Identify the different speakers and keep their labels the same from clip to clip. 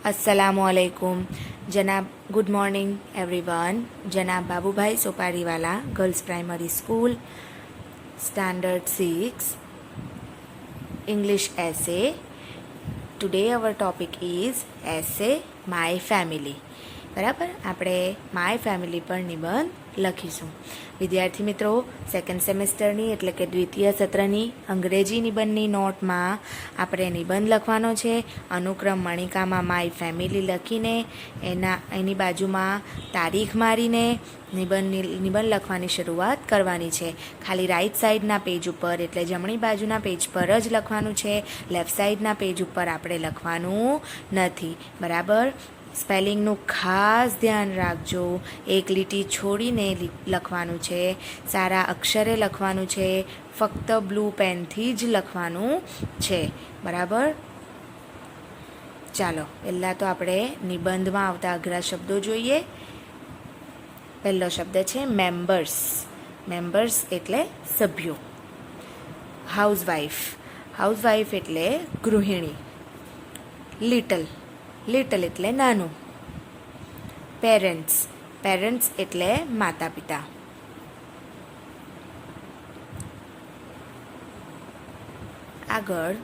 Speaker 1: अस्सलामुअलैकुम जनाब। Good morning everyone. जनाब Babubhai Soparivala girls primary school, standard 6, English essay. Today our topic is essay my family. बराबर, આપણે my family પર નિબંધ લખીશું. વિદ્યાર્થી મિત્રો, સેકન્ડ સેમેસ્ટરની એટલે કે દ્વિતીય સત્રની અંગ્રેજી નિબંધની નોટમાં આપણે નિબંધ લખવાનો છે. અનુક્રમ મણિકામાં માય ફેમિલી લખીને એની બાજુમાં તારીખ મારીને નિબંધ લખવાની શરૂઆત કરવાની છે. ખાલી રાઈટ સાઈડના પેજ ઉપર એટલે જમણી બાજુના પેજ પર જ લખવાનું છે. લેફ્ટ સાઈડના પેજ ઉપર આપણે લખવાનું નથી. બરાબર, સ્પેલિંગનું ખાસ ધ્યાન રાખજો. એક લીટી છોડીને લખવાનું છે. સારા અક્ષરે લખવાનું છે. ફક્ત બ્લુ પેનથી જ લખવાનું છે. બરાબર, ચાલો પહેલાં તો આપણે નિબંધમાં આવતા અઘરા શબ્દો જોઈએ. પહેલો શબ્દ છે મેમ્બર્સ. મેમ્બર્સ એટલે સભ્યો. હાઉસવાઈફ. હાઉસવાઈફ એટલે ગૃહિણી. લિટલ. લિટલ એટલે નાનું. પેરેન્ટ્સ. પેરેન્ટ્સ એટલે માતા પિતા. આગળ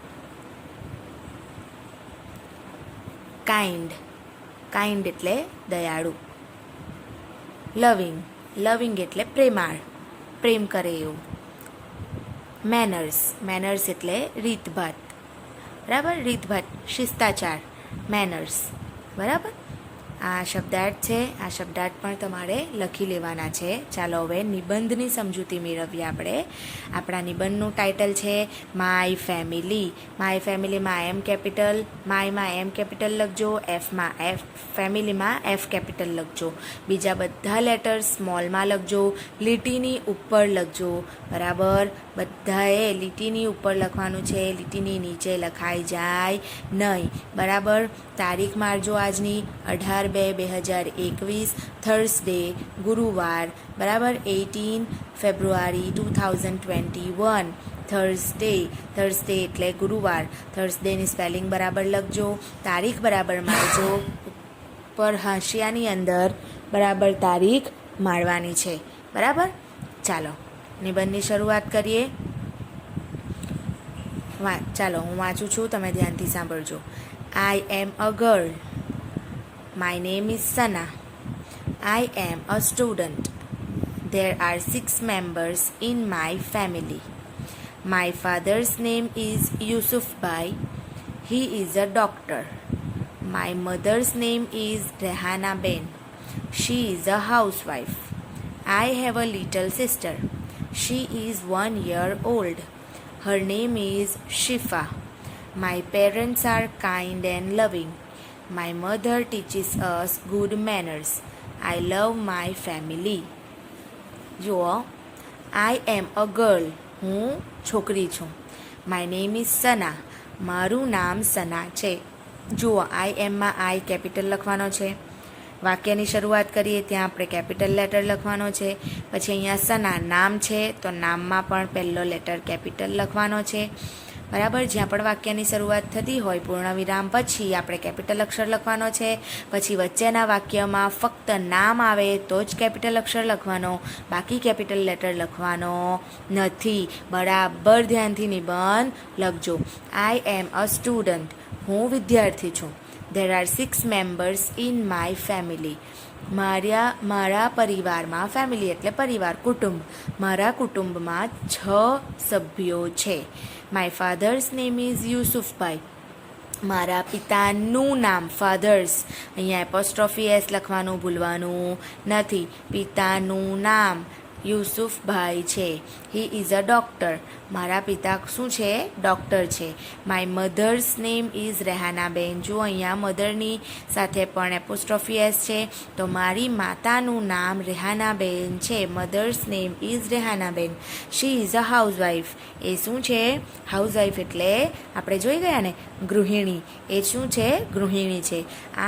Speaker 1: કાઇન્ડ. કાઇન્ડ એટલે દયાળુ. લવિંગ. લવિંગ એટલે પ્રેમાળ, પ્રેમ કરે એવું. મેનર્સ. મેનર્સ એટલે રીતભાત. બરાબર, રીતભાત, શિષ્ટાચાર. મેનર્સ. બરાબર, આ શબ્દાર્થ છે. આ શબ્દાર્થ પણ તમારે લખી લેવાના છે. ચાલો હવે નિબંધની સમજૂતી મેળવીએ આપણે. આપણા નિબંધનું ટાઇટલ છે માય ફેમિલી. માય ફેમિલીમાં એમ કેપિટલ, માયમાં એમ કેપિટલ લખજો, એફમાં એફ, ફેમિલીમાં એફ કેપિટલ લખજો. બીજા બધા લેટર સ્મોલમાં લખજો, લીટીની ઉપર લખજો. બરાબર, બધાએ લીટીની ઉપર લખવાનું છે. લીટીની નીચે લખાઈ જાય નહીં. બરાબર, તારીખ મારજો આજની 18/2/2021, થર્સડે, ગુરુવાર. બરાબર, 18 ફેબ્રુઆરી 2021, થર્સડે. થર્સડે એટલે ગુરુવાર. થર્સડેની સ્પેલિંગ બરાબર લખજો. તારીખ બરાબર મારજો. ઉપર હાંસિયાની અંદર બરાબર તારીખ મારવાની છે. બરાબર, ચાલો નિબંધની શરૂઆત કરીએ. ચાલો હું વાંચું છું, તમે ધ્યાનથી સાંભળજો. I am a girl. My name is Sana. I am a student. There are 6 members in my family. My father's name is Yusuf Bhai. He is a doctor. My mother's name is Rehana Ben. She is a housewife. I have a little sister. She is 1 year old. Her name is Shifa. My parents are kind and loving. My mother teaches us good manners. I love my family. જુઓ, I am a girl. હું છોકરી છું. My name is Sana. મારું નામ સના છે. જુઓ, I am માં I capital લખવાનો છે. વાક્યની શરૂઆત કરીએ ત્યાં આપણે કેપિટલ લેટર લખવાનો છે. પછી અહીંયા સના નામ છે તો નામમાં પણ પહેલો લેટર કેપિટલ લખવાનો છે. બરાબર, જ્યાં પણ વાક્યની શરૂઆત થતી હોય પૂર્ણ વિરામ પછી આપણે કેપિટલ અક્ષર લખવાનો છે. પછી વચ્ચેના વાક્યમાં ફક્ત નામ આવે તો જ કેપિટલ અક્ષર લખવાનો, બાકી કેપિટલ લેટર લખવાનો નથી. બરાબર ધ્યાનથી નિબંધ લખજો. આઈ એમ અ સ્ટુડન્ટ. હું વિદ્યાર્થી છું. There are 6 members in my family. મારા પરિવારમાં, ફેમિલી એટલે પરિવાર, કુટુંબ. મારા કુટુંબમાં 6 સભ્યો છે. My father's name is યુસુફભાઈ. મારા પિતાનું નામ, ફાધર્સ, અહીંયા એપોસ્ટ્રોફી એસ લખવાનું ભૂલવાનું નથી. પિતાનું નામ યુસુફભાઈ છે. He is a doctor. મારા પિતા શું છે? ડૉક્ટર છે. My mother's name is Rehanaben. જો અહીંયા મધરની સાથે પણ એપોસ્ટ્રોફી એસ છે તો મારી માતાનું નામ રેહાનાબેન છે. Mother's name is Rehanaben. She is a housewife. એ શું છે? હાઉસવાઈફ એટલે આપણે જોઈ ગયા ને, ગૃહિણી. એ શું છે? ગૃહિણી છે.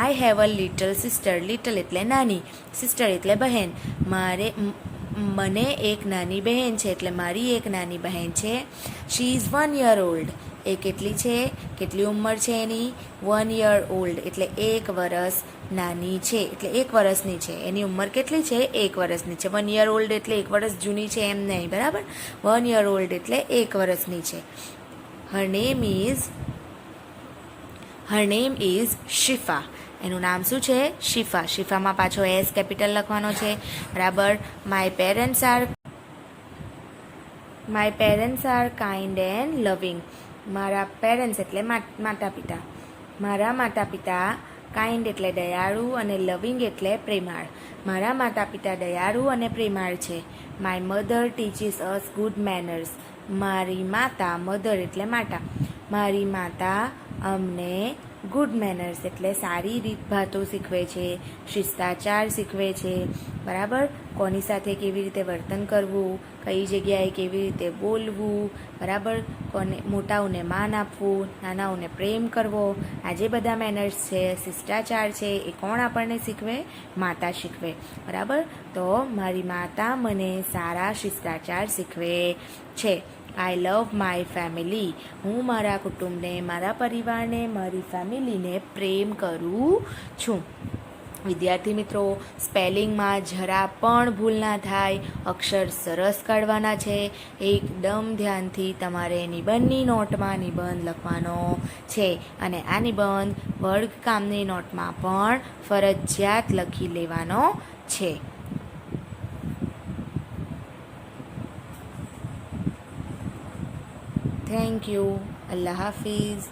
Speaker 1: I have a little sister. Little એટલે નાની, સિસ્ટર એટલે બહેન. મને એક નાની બહેન છે એટલે મારી એક નાની બહેન છે. She is 1 year old. એ કેટલી છે, કેટલી ઉંમર છે એની? 1 year old, એટલે 1 વર્ષ નાની છે, એટલે 1 વર્ષની છે. એની ઉંમર કેટલી છે? 1 વર્ષની છે. 1 year old એટલે 1 વર્ષ જૂની છે એમ નહીં, બરાબર? 1 year old એટલે 1 વર્ષની છે. Her name is Shifa. એનું નામ શું છે? શિફા. શિફામાં પાછો એસ કેપિટલ લખવાનો છે, બરાબર? My parents are kind and લવિંગ. મારા પેરેન્ટ્સ એટલે માતા પિતા. મારા માતા પિતા કાઇન્ડ એટલે દયાળુ અને લવિંગ એટલે પ્રેમાળ. મારા માતા પિતા દયાળુ અને પ્રેમાળ છે. My mother teaches us good manners. મારી માતા, મધર એટલે માતા, મારી માતા અમને ગુડ મેનર્સ એટલે સારી રીતભાતો શીખવે છે, શિષ્ટાચાર શીખવે છે, બરાબર? કોની સાથે કેવી રીતે વર્તન કરવું, કઈ જગ્યાએ કેવી રીતે બોલવું, બરાબર? મોટાઓને માન આપવું, નાનાઓને પ્રેમ કરવો, આ જે બધા મેનર્સ છે, શિષ્ટાચાર છે, એ કોણ આપણને શીખવે? માતા શીખવે, બરાબર? તો મારી માતા મને સારા શિષ્ટાચાર શીખવે છે. આઈ લવ માય ફેમિલી. હું મારા કુટુંબને, મારા પરિવારને, મારી ફેમિલીને પ્રેમ કરું છું. વિદ્યાર્થી મિત્રો, સ્પેલિંગમાં જરા પણ ભૂલ ના થાય, અક્ષર સરસ કાઢવાના છે. એકદમ ધ્યાનથી તમારે નિબંધની નોટમાં નિબંધ લખવાનો છે, અને આ નિબંધ વર્ગકામની નોટમાં પણ ફરજિયાત લખી લેવાનો છે. Thank you. અલ્લાહ હાફિઝ.